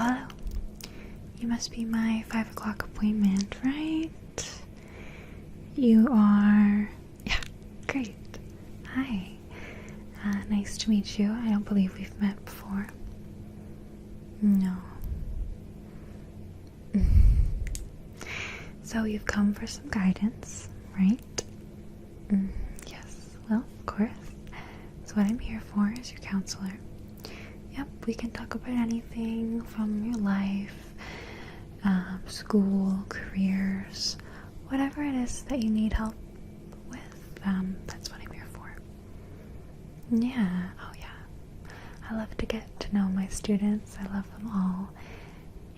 Hello. You must be my 5 o'clock appointment, right? You are... Yeah, great. Hi. Nice to meet you. I don't believe we've met before. No. So you've come for some guidance, right? Yes, well, of course. So what I'm here for is your counselor. Yep, we can talk about anything from your life, school, careers, whatever it is that you need help with. That's what I'm here for. Yeah, oh yeah. I love to get to know my students. I love them all.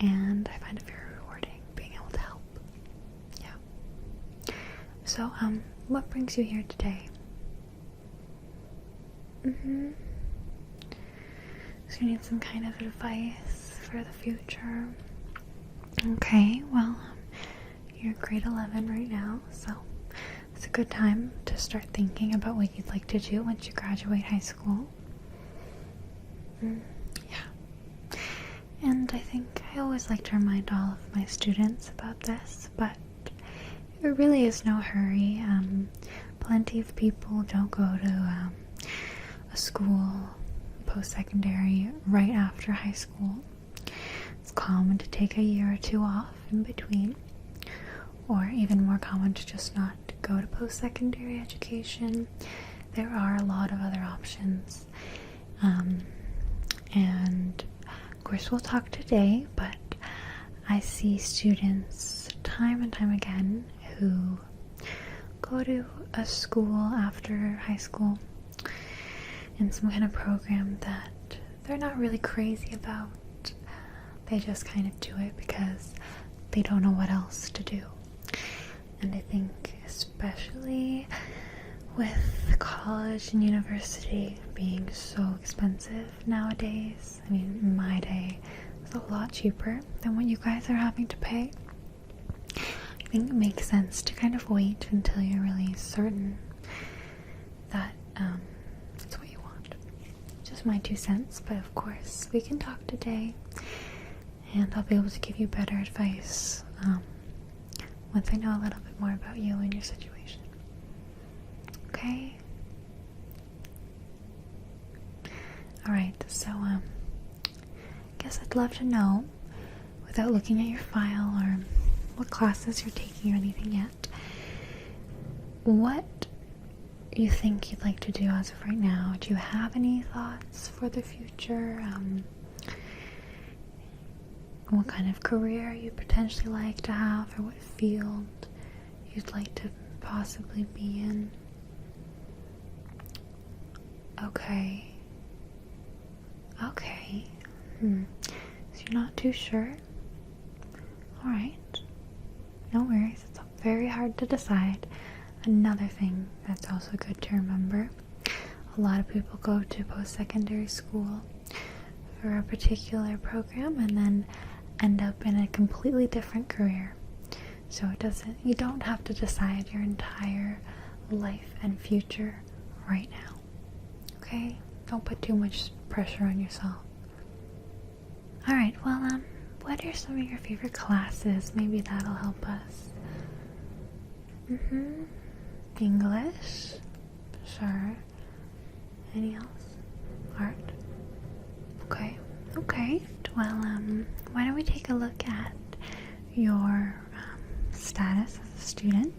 And I find it very rewarding being able to help. Yeah. So, what brings you here today? So you need some kind of advice for the future. Okay, well, you're grade 11 right now, so it's a good time to start thinking about what you'd like to do once you graduate high school. Yeah. And I think I always like to remind all of my students about this, but there really is no hurry. Plenty of people don't go to a school, post-secondary, right after high school. It's common to take a year or two off in between, or even more common to just not go to post-secondary education. There are a lot of other options, and of course we'll talk today, but I see students time and time again who go to a school after high school in some kind of program that they're not really crazy about. They just kind of do it because they don't know what else to do. And I think especially with college and university being so expensive nowadays, I mean, in my day, it's a lot cheaper than what you guys are having to pay. I think it makes sense to kind of wait until you're really certain that it's what you want. Just my 2 cents, but of course we can talk today and I'll be able to give you better advice once I know a little bit more about you and your situation. Okay? Alright, so I guess I'd love to know, without looking at your file or what classes you're taking or anything yet, what you think you'd like to do as of right now. Do you have any thoughts for the future? What kind of career you'd potentially like to have, or what field you'd like to possibly be in? Okay. Okay. So you're not too sure? Alright. No worries. It's very hard to decide. Another thing that's also good to remember, a lot of people go to post-secondary school for a particular program and then end up in a completely different career. So you don't have to decide your entire life and future right now. Okay? Don't put too much pressure on yourself. Alright, well, what are some of your favorite classes? Maybe that'll help us. English? Sure. Any else? Art? Okay. Okay. Well, why don't we take a look at your status as a student?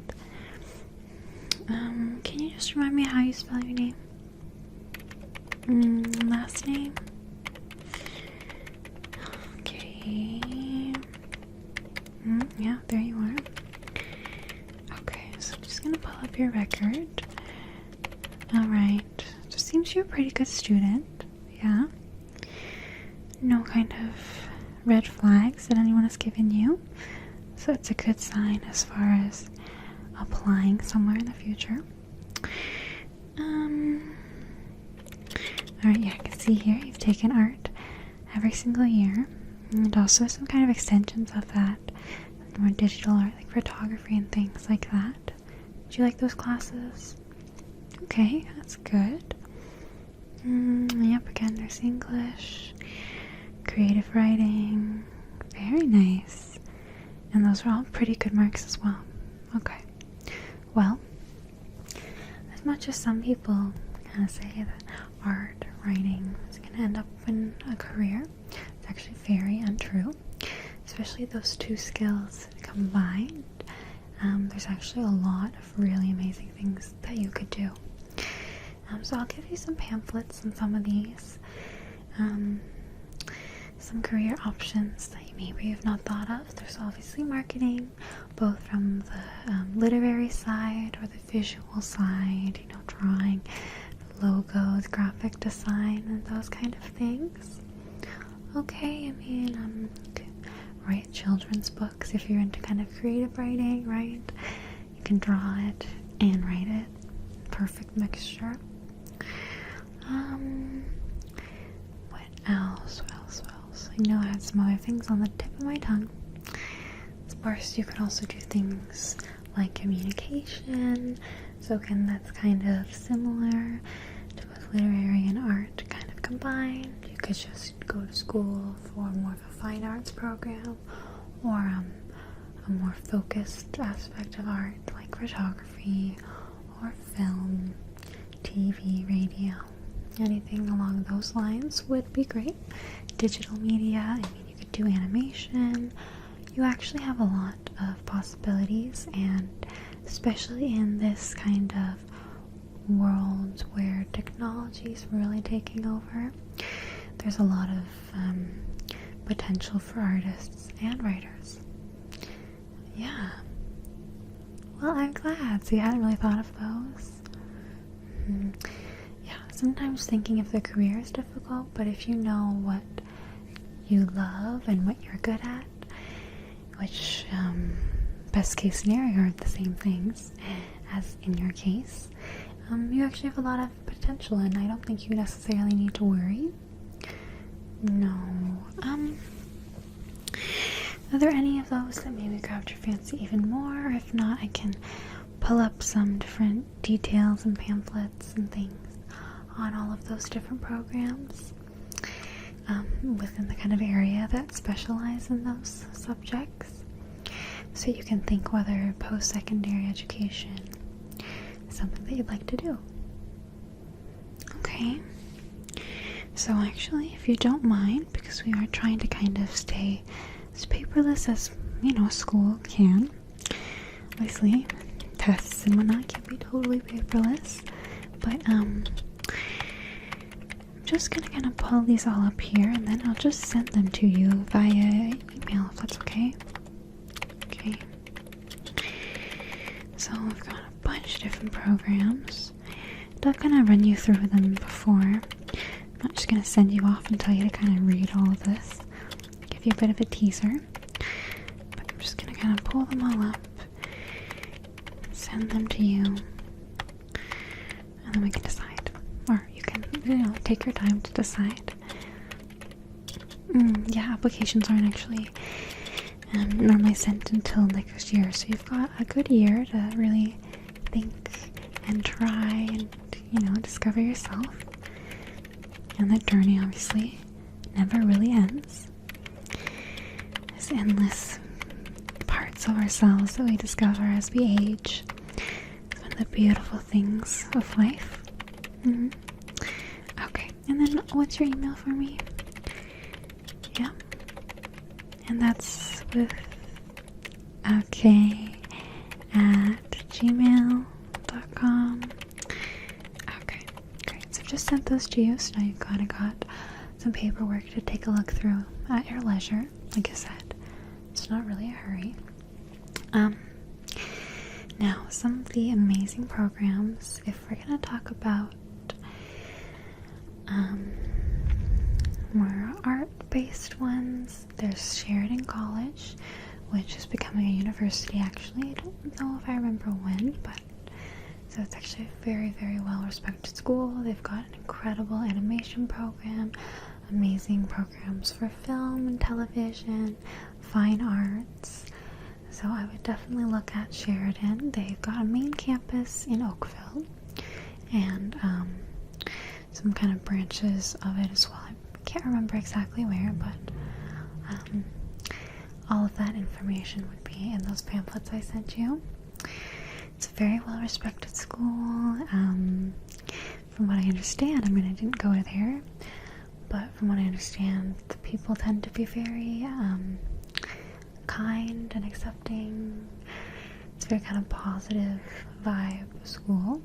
Can you just remind me how you spell your name? Last name? Okay. Yeah, there you are. Okay, so I'm just gonna pull up your record. Alright. Just seems you're a pretty good student. Yeah. No kind of red flags that anyone has given you. So it's a good sign as far as applying somewhere in the future. Alright, yeah, I can see here you've taken art every single year. And also some kind of extensions of that. More digital art, like photography and things like that. Do you like those classes? Okay, that's good. Yep, again, there's English. creative writing. Very nice. And those are all pretty good marks as well. Okay. Well, as much as some people kind of say that art, writing is going to end up in a career, it's actually very untrue. Especially those two skills combined. There's actually a lot of really amazing things that you could do. So I'll give you some pamphlets on some of these. Some career options that you maybe have not thought of. There's obviously marketing, both from the literary side or the visual side, drawing, logos, graphic design, and those kind of things. Okay, you can write children's books if you're into kind of creative writing, right? You can draw it and write it. Perfect mixture. What else? I know I had some other things on the tip of my tongue. Of course, you could also do things like communication. So again, that's kind of similar to both literary and art kind of combined. You could just go to school for more of a fine arts program, or a more focused aspect of art like photography or film, TV, radio. Anything along those lines would be great. Digital media, you could do animation. You actually have a lot of possibilities, and especially in this kind of world where technology is really taking over, there's a lot of potential for artists and writers. Yeah. Well, I'm glad. So you hadn't really thought of those? Yeah, sometimes thinking of the career is difficult, but if you know what you love and what you're good at, which best case scenario are the same things as in your case, you actually have a lot of potential, and I don't think you necessarily need to worry. No. Are there any of those that maybe grabbed your fancy even more? If not, I can pull up some different details and pamphlets and things on all of those different programs within the kind of area that specialize in those subjects, so you can think whether post-secondary education is something that you'd like to do. Okay, so actually, if you don't mind, because we are trying to kind of stay as paperless as a school can, obviously tests and whatnot can be totally paperless, but I'm just gonna kind of pull these all up here, and then I'll just send them to you via email, if that's okay. Okay. So I've got a bunch of different programs. I'm gonna run you through them before. I'm not just gonna send you off and tell you to kind of read all of this. Give you a bit of a teaser, but I'm just gonna kind of pull them all up, send them to you, and then we can decide. Or you can, take your time to decide. Yeah, applications aren't actually normally sent until next year, so you've got a good year to really think and try and, discover yourself. And that journey, obviously, never really ends. There's endless parts of ourselves that we discover as we age. It's one of the beautiful things of life. Okay, and then what's your email for me? Yeah. And that's with gmail.com. Okay, great. So I've just sent those to you, so now you've kind of got some paperwork to take a look through at your leisure. Like I said, it's not really a hurry. Now, some of the amazing programs, if we're going to talk about more art-based ones, there's Sheridan College, which is becoming a university actually. I don't know if I remember when, but so it's actually a very, very well-respected school. They've got an incredible animation program, amazing programs for film and television, fine arts. So I would definitely look at Sheridan. They've got a main campus in Oakville, and some kind of branches of it as well. I can't remember exactly where, but all of that information would be in those pamphlets I sent you. It's a very well respected school. From what I understand, I mean, I didn't go there, but from what I understand, the people tend to be very kind and accepting. It's a very kind of positive vibe school,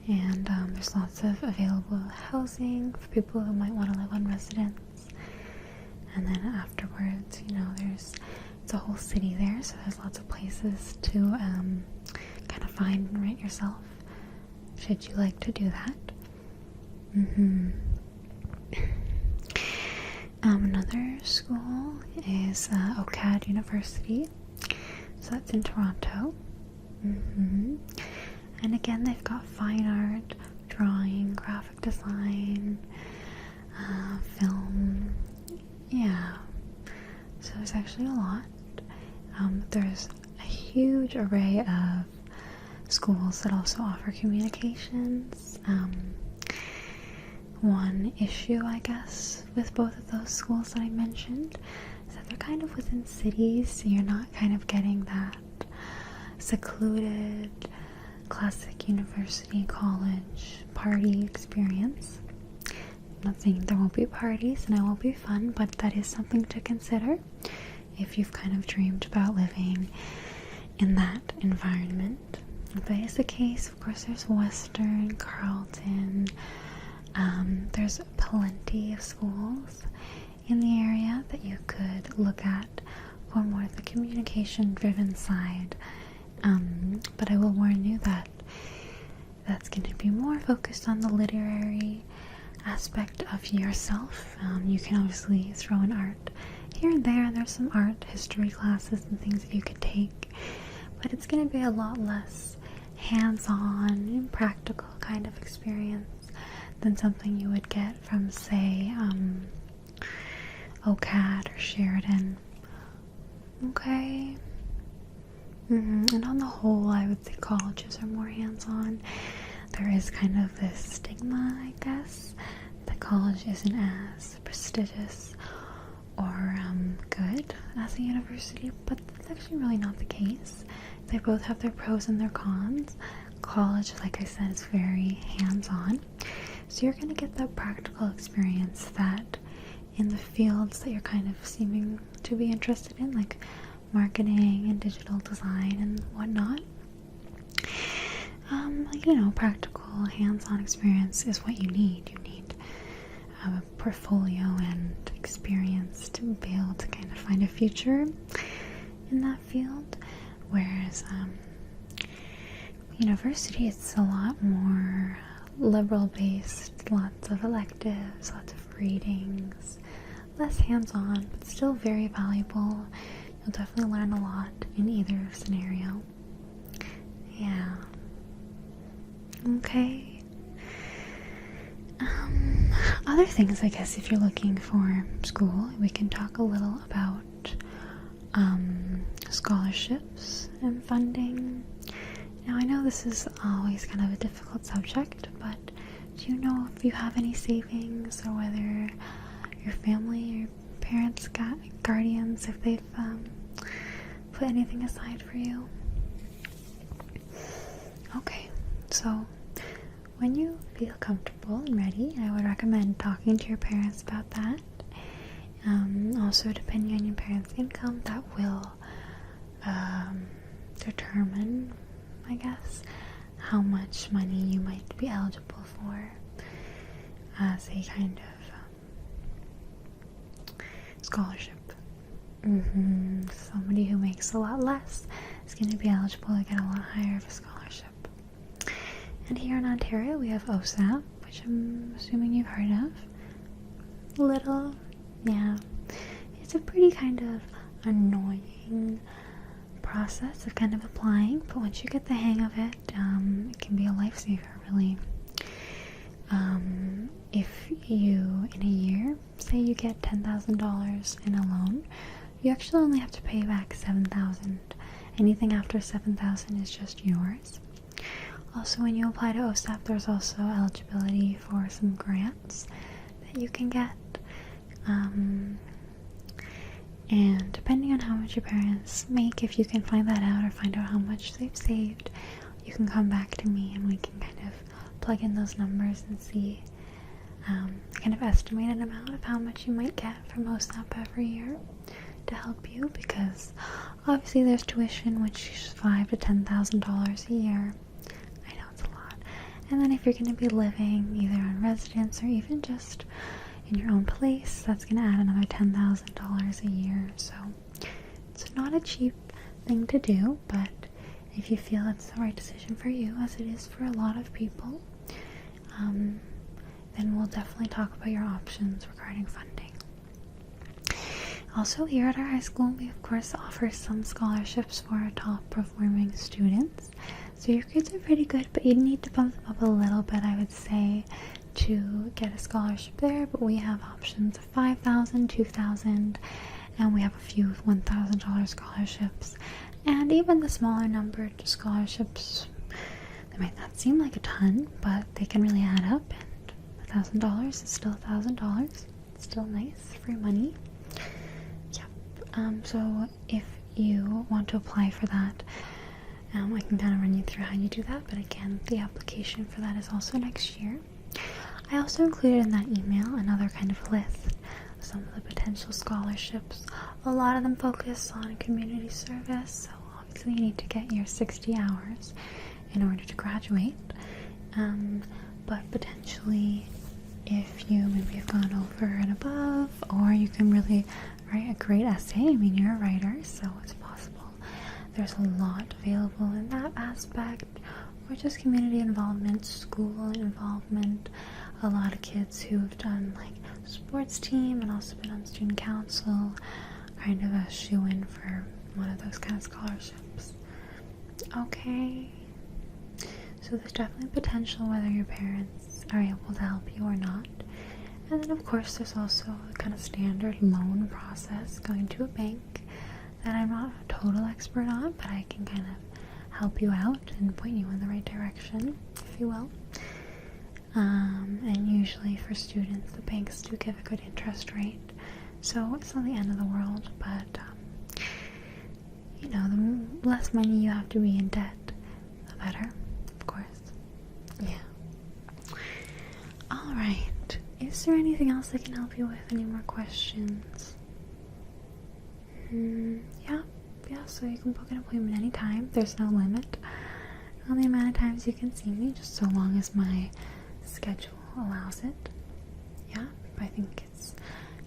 and there's lots of available housing for people who might want to live on residence. And then afterwards, you know, it's a whole city there, so there's lots of places to kind of find and rent yourself, should you like to do that. Another school is OCAD University, so that's in Toronto. And again, they've got fine art, drawing, graphic design, film. Yeah, so there's actually a lot. There's a huge array of schools that also offer communications. One issue, I guess, with both of those schools that I mentioned is that they're kind of within cities, so you're not kind of getting that secluded, classic university, college, party experience. I'm not saying there won't be parties and it won't be fun, but that is something to consider if you've kind of dreamed about living in that environment. If that is the case, of course, there's Western, Carleton. There's plenty of schools in the area that you could look at for more of the communication-driven side. But I will warn you that that's going to be more focused on the literary aspect of yourself. You can obviously throw in art here and there, and there's some art history classes and things that you could take, but it's going to be a lot less hands-on and practical kind of experience than something you would get from, say, OCAD or Sheridan. Okay. And on the whole, I would say colleges are more hands-on. There is kind of this stigma, I guess, that college isn't as prestigious or good as a university, but that's actually really not the case. They both have their pros and their cons. College, like I said, is very hands-on, so you're going to get that practical experience that in the fields that you're kind of seeming to be interested in, like marketing and digital design and whatnot. You know, practical hands-on experience is what you need. You need a portfolio and experience to be able to kind of find a future in that field, whereas university, it's a lot more liberal based, lots of electives, lots of readings, less hands-on, but still very valuable. You'll definitely learn a lot in either scenario. Yeah. Okay. Other things, I guess, if you're looking for school, we can talk a little about scholarships and funding. Now, I know this is always kind of a difficult subject, but do you know if you have any savings, or whether your family, your parents, guardians, if they've put anything aside for you? Okay, so when you feel comfortable and ready, I would recommend talking to your parents about that. Also, depending on your parents' income, that will determine, I guess, how much money you might be eligible for as a kind of scholarship. Somebody who makes a lot less is going to be eligible to get a lot higher of a scholarship. And here in Ontario, we have OSAP, which I'm assuming you've heard of. Little, yeah. It's a pretty kind of annoying process of kind of applying, but once you get the hang of it, it can be a lifesaver, really. If you, in a year, say you get $10,000 in a loan, you actually only have to pay back $7,000. Anything after $7,000 is just yours. Also, when you apply to OSAP, there's also eligibility for some grants that you can get. And depending on how much your parents make, if you can find that out or find out how much they've saved, you can come back to me and we can kind of plug in those numbers and see a kind of estimated amount of how much you might get from OSAP every year to help you, because obviously there's tuition, which is $5,000 to $10,000 a year. I know it's a lot. And then if you're going to be living either on residence or even just in your own place, that's going to add another $10,000 a year. So it's not a cheap thing to do, but if you feel it's the right decision for you, as it is for a lot of people, then we'll definitely talk about your options regarding funding. Also, here at our high school, we of course offer some scholarships for our top performing students. So your grades are pretty good, but you need to bump them up a little bit, I would say, to get a scholarship there. But we have options of $5,000, $2,000, and we have a few $1,000 scholarships. And even the smaller numbered scholarships, they might not seem like a ton, but they can really add up. And $1,000 is still $1,000. It's still nice, free money. Yep. So if you want to apply for that, I can kind of run you through how you do that. But again, the application for that is also next year. I also included in that email another kind of list of some of the potential scholarships. A lot of them focus on community service, so obviously you need to get your 60 hours in order to graduate. But potentially, if you maybe have gone over and above, or you can really write a great essay. I mean, you're a writer, so it's possible. There's a lot available in that aspect, or just community involvement, school involvement. A lot of kids who have done like sports team and also been on student council, kind of a shoe-in for one of those kind of scholarships. Okay. So there's definitely potential whether your parents are able to help you or not. And then of course there's also a kind of standard loan process going to a bank that I'm not a total expert on, but I can kind of help you out and point you in the right direction, if you will. And usually for students, the banks do give a good interest rate, so it's not the end of the world, but you know, the less money you have to be in debt, the better, of course. Yeah. Alright, is there anything else I can help you with? Any more questions? Yeah, so you can book an appointment anytime. There's no limit on the amount of times you can see me, just so long as my schedule allows it. Yeah, I think it's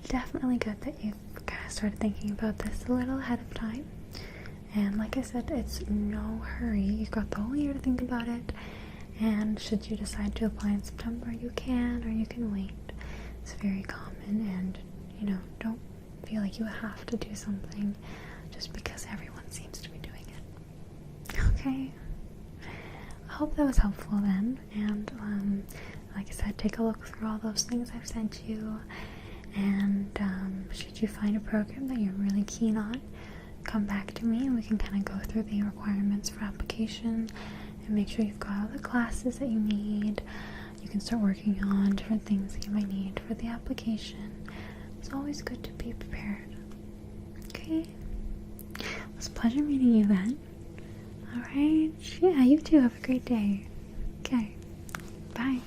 definitely good that you've kind of started thinking about this a little ahead of time. And like I said, it's no hurry. You've got the whole year to think about it. And should you decide to apply in September, you can, or you can wait. It's very common, and you know, don't feel like you have to do something just because everyone seems to be doing it. Okay? I hope that was helpful then, and like I said, take a look through all those things I've sent you, and should you find a program that you're really keen on, come back to me and we can kind of go through the requirements for application and make sure you've got all the classes that you need. You can start working on different things that you might need for the application. It's always good to be prepared. Okay? It was a pleasure meeting you then. Alright? Yeah, you too. Have a great day. Okay. Bye.